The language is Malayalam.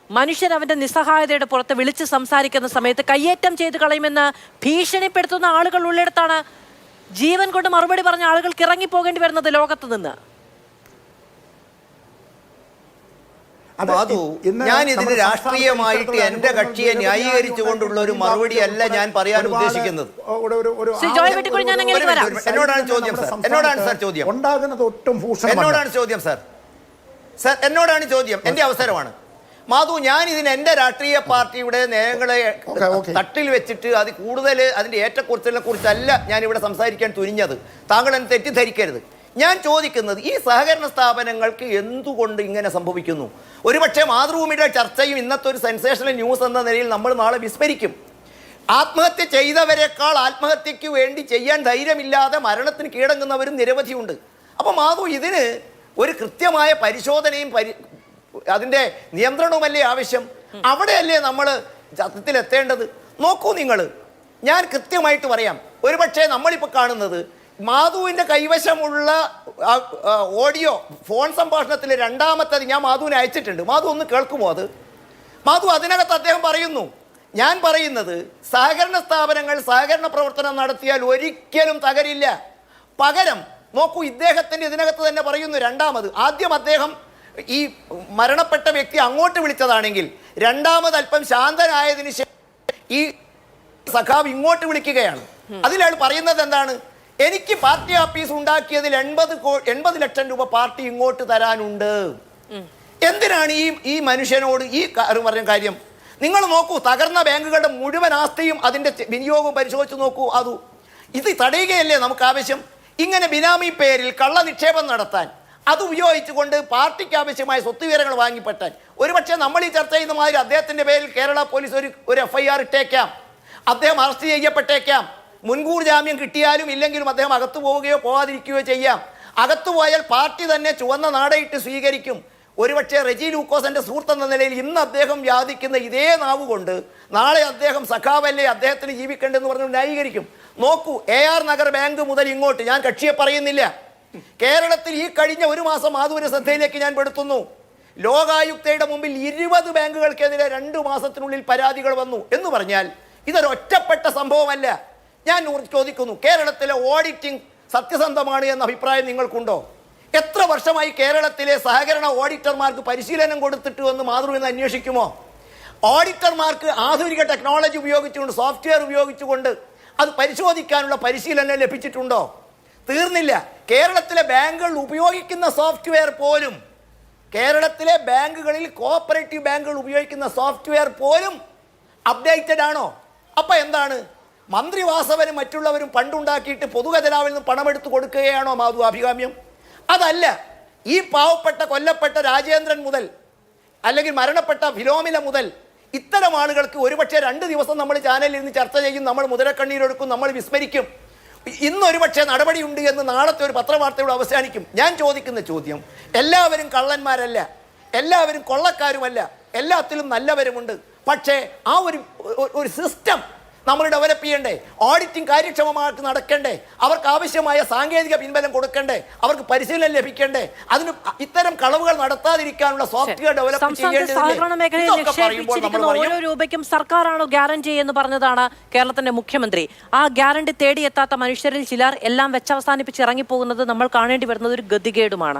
മനുഷ്യൻ അവന്റെ നിസ്സഹായതയുടെ പുറത്ത് വിളിച്ച് സംസാരിക്കുന്ന സമയത്ത് കയ്യേറ്റം ചെയ്ത് കളയുമെന്ന് ഭീഷണിപ്പെടുത്തുന്ന ആളുകൾ ഉള്ളിടത്താണ് ജീവൻ കൊണ്ട് മറുപടി പറഞ്ഞ ആളുകൾക്ക് ഇറങ്ങിപ്പോകേണ്ടി വരുന്നത് ലോകത്ത് നിന്ന്. ഞാൻ ഇതിന് രാഷ്ട്രീയമായിട്ട് എന്റെ കക്ഷിയെ ന്യായീകരിച്ചുകൊണ്ടുള്ള ഒരു മറുപടി അല്ല ഞാൻ പറയാൻ ഉദ്ദേശിക്കുന്നത്. എന്നോടാണ് ചോദ്യം സാർ, എന്നോടാണ് സാർ ചോദ്യം, എന്നോടാണ് ചോദ്യം സാർ, സാർ എന്നോടാണ് ചോദ്യം, എന്റെ അവസരമാണ്. മാധു, ഞാൻ ഇതിന് എന്റെ രാഷ്ട്രീയ പാർട്ടിയുടെ നയങ്ങളെ തട്ടിൽ വെച്ചിട്ട് അത് കൂടുതൽ അതിന്റെ ഏറ്റക്കുറിച്ചിലിനെ കുറിച്ചല്ല ഞാൻ ഇവിടെ സംസാരിക്കാൻ തുനിഞ്ഞത്. താങ്കൾ എന്നെ തെറ്റിദ്ധരിക്കരുത്. ഞാൻ ചോദിക്കുന്നത് ഈ സഹകരണ സ്ഥാപനങ്ങൾക്ക് എന്തുകൊണ്ട് ഇങ്ങനെ സംഭവിക്കുന്നു? ഒരുപക്ഷെ മാതൃഭൂമിയുടെ ചർച്ചയും ഇന്നത്തെ ഒരു സെൻസേഷണൽ ന്യൂസ് എന്ന നിലയിൽ നമ്മൾ നാളെ വിസ്മരിക്കും. ആത്മഹത്യ ചെയ്തവരെക്കാൾ ആത്മഹത്യക്ക് വേണ്ടി ചെയ്യാൻ ധൈര്യമില്ലാതെ മരണത്തിന് കീഴടങ്ങുന്നവരും നിരവധിയുണ്ട്. അപ്പോൾ മാധു, ഇതിന് ഒരു കൃത്യമായ പരിശോധനയും അതിൻ്റെ നിയന്ത്രണവുമല്ലേ ആവശ്യം? അവിടെയല്ലേ നമ്മൾ സത്യത്തിൽ എത്തേണ്ടത്? നോക്കൂ നിങ്ങൾ, ഞാൻ കൃത്യമായിട്ട് പറയാം. ഒരുപക്ഷെ നമ്മളിപ്പോൾ കാണുന്നത് മാധുവിൻ്റെ കൈവശമുള്ള ഓഡിയോ ഫോൺ സംഭാഷണത്തിൽ രണ്ടാമത്തത് ഞാൻ മാധുവിനെ അയച്ചിട്ടുണ്ട്. മാധു ഒന്ന് കേൾക്കുമോ അത്? മാധു, അതിനകത്ത് അദ്ദേഹം പറയുന്നു, ഞാൻ പറയുന്നത് സഹകരണ സ്ഥാപനങ്ങൾ സഹകരണ പ്രവർത്തനം നടത്തിയാൽ ഒരിക്കലും തകരില്ല. പകരം നോക്കൂ, ഇദ്ദേഹത്തിൻ്റെ ഇതിനകത്ത് തന്നെ പറയുന്നു രണ്ടാമത്. ആദ്യം അദ്ദേഹം ഈ മരണപ്പെട്ട വ്യക്തി അങ്ങോട്ട് വിളിച്ചതാണെങ്കിൽ രണ്ടാമത് അല്പം ശാന്തനായതിനു ശേഷം ഈ സഖാവ് ഇങ്ങോട്ട് വിളിക്കുകയാണ്. അതിലയാൾ പറയുന്നത് എന്താണ്? എനിക്ക് പാർട്ടി ഓഫീസ് ഉണ്ടാക്കിയതിൽ 80 ലക്ഷം രൂപ പാർട്ടി ഇങ്ങോട്ട് തരാനുണ്ട്. എന്തിനാണ് ഈ മനുഷ്യനോട് ഈ പറഞ്ഞ കാര്യം? നിങ്ങൾ നോക്കൂ, തകർന്ന ബാങ്കുകളുടെ മുഴുവൻ ആസ്തിയും അതിൻ്റെ വിനിയോഗവും പരിശോധിച്ച് നോക്കൂ. ഇത് തടയുകയല്ലേ നമുക്ക് ആവശ്യം? ഇങ്ങനെ ബിനാമി പേരിൽ കള്ള നിക്ഷേപം നടത്താൻ, അത് ഉപയോഗിച്ചുകൊണ്ട് പാർട്ടിക്ക് ആവശ്യമായ സ്വത്ത് വിവരങ്ങൾ വാങ്ങിപ്പെട്ടാൻ, ഒരുപക്ഷെ നമ്മൾ ഈ ചർച്ച ചെയ്യുന്ന മാതിരി അദ്ദേഹത്തിൻ്റെ പേരിൽ കേരള പോലീസ് ഒരു FIR ഇട്ടേക്കാം, അദ്ദേഹം അറസ്റ്റ് ചെയ്യപ്പെട്ടേക്കാം, മുൻകൂർ ജാമ്യം കിട്ടിയാലും ഇല്ലെങ്കിലും അദ്ദേഹം അകത്തു പോവുകയോ പോകാതിരിക്കുകയോ ചെയ്യാം. അകത്തു പോയാൽ പാർട്ടി തന്നെ ചുവന്ന നാടയിട്ട് സ്വീകരിക്കും. ഒരുപക്ഷെ റെജി ലൂക്കോസിന്റെ സുഹൃത്ത് എന്ന നിലയിൽ ഇന്ന് അദ്ദേഹം യാചിക്കുന്ന ഇതേ നാവ് കൊണ്ട് നാളെ അദ്ദേഹം സഖാവല്ലേ, അദ്ദേഹത്തിന് ജീവിക്കേണ്ടെന്ന് പറഞ്ഞു ന്യായീകരിക്കും. നോക്കൂ, AR നഗർ ബാങ്ക് മുതൽ ഇങ്ങോട്ട്, ഞാൻ കക്ഷിയെ പറയുന്നില്ല, കേരളത്തിൽ ഈ കഴിഞ്ഞ ഒരു മാസം മാധുവിന്റെ ശ്രദ്ധയിലേക്ക് ഞാൻ പെടുത്തുന്നു. ലോകായുക്തയുടെ മുമ്പിൽ 20 ബാങ്കുകൾക്കെതിരെ 2 മാസത്തിനുള്ളിൽ പരാതികൾ വന്നു എന്ന് പറഞ്ഞാൽ ഇതൊരു ഒറ്റപ്പെട്ട സംഭവമല്ല. ഞാൻ ചോദിക്കുന്നു, കേരളത്തിലെ ഓഡിറ്റിംഗ് സത്യസന്ധമാണ് എന്ന അഭിപ്രായം നിങ്ങൾക്കുണ്ടോ? എത്ര വർഷമായി കേരളത്തിലെ സഹകരണ ഓഡിറ്റർമാർക്ക് പരിശീലനം കൊടുത്തിട്ട് എന്ന് മാതൃഭൂമി അന്വേഷിക്കുമോ? ഓഡിറ്റർമാർക്ക് ആധുനിക ടെക്നോളജി ഉപയോഗിച്ചുകൊണ്ട്, സോഫ്റ്റ്വെയർ ഉപയോഗിച്ചുകൊണ്ട് അത് പരിശോധിക്കാനുള്ള പരിശീലനം ലഭിച്ചിട്ടുണ്ടോ? തീർന്നില്ല. കേരളത്തിലെ ബാങ്കുകൾ ഉപയോഗിക്കുന്ന സോഫ്റ്റ്വെയർ പോലും, കേരളത്തിലെ ബാങ്കുകളിൽ കോഓപ്പറേറ്റീവ് ബാങ്കുകൾ ഉപയോഗിക്കുന്ന സോഫ്റ്റ്വെയർ പോലും അപ്ഡേറ്റഡ് ആണോ? അപ്പം എന്താണ്? മന്ത്രി വാസവനും മറ്റുള്ളവരും പണ്ടുണ്ടാക്കിയിട്ട് പൊതുഖജനാവിൽ നിന്ന് പണമെടുത്ത് കൊടുക്കുകയാണോ മാധു അഭികാമ്യം? അതല്ല. ഈ പാവപ്പെട്ട കൊല്ലപ്പെട്ട രാജേന്ദ്രൻ മുതൽ അല്ലെങ്കിൽ മരണപ്പെട്ട ഫിലോമിന മുതൽ ഇത്തരം ആളുകൾക്ക് ഒരുപക്ഷെ 2 ദിവസം നമ്മൾ ചാനലിൽ നിന്ന് ചർച്ച ചെയ്യും, നമ്മൾ മുതലക്കണ്ണീരെടുക്കും, നമ്മൾ വിസ്മരിക്കും. ഇന്നൊരുപക്ഷെ നടപടിയുണ്ട് എന്ന് നാളത്തെ ഒരു പത്രവാർത്തയോട് അവസാനിക്കും. ഞാൻ ചോദിക്കുന്ന ചോദ്യം, എല്ലാവരും കള്ളന്മാരല്ല, എല്ലാവരും കൊള്ളക്കാരുമല്ല, എല്ലാത്തിലും നല്ലവരുമുണ്ട്. പക്ഷേ ആ ഒരു സിസ്റ്റം നമ്മൾ ഡെവലപ്പ് ചെയ്യണ്ടേ? ഓഡിറ്റിംഗ് കാര്യക്ഷമമായിട്ട് നടക്കണ്ടേ? അവർക്ക് ആവശ്യമായ സാങ്കേതിക പിൻബലം കൊടുക്കണ്ടേ? അവർക്ക് പരിശീലനം ലഭിക്കണ്ടേ? അതിന് ഇത്തരം കളവുകൾ നടത്താതിരിക്കാനുള്ള സോഫ്റ്റ്വെയർ ഡെവലപ്പ് ചെയ്യേണ്ടത്. ഓരോ രൂപയ്ക്കും സർക്കാരാണോ ഗ്യാരണ്ടി എന്ന് പറഞ്ഞതാണ് കേരളത്തിന്റെ മുഖ്യമന്ത്രി. ആ ഗ്യാരണ്ടി തേടിയെത്താത്ത മനുഷ്യരിൽ ചിലർ എല്ലാം വെച്ചവസാനിപ്പിച്ച് ഇറങ്ങിപ്പോകുന്നത് നമ്മൾ കാണേണ്ടി വരുന്നത് ഒരു ഗതികേടുമാണ്.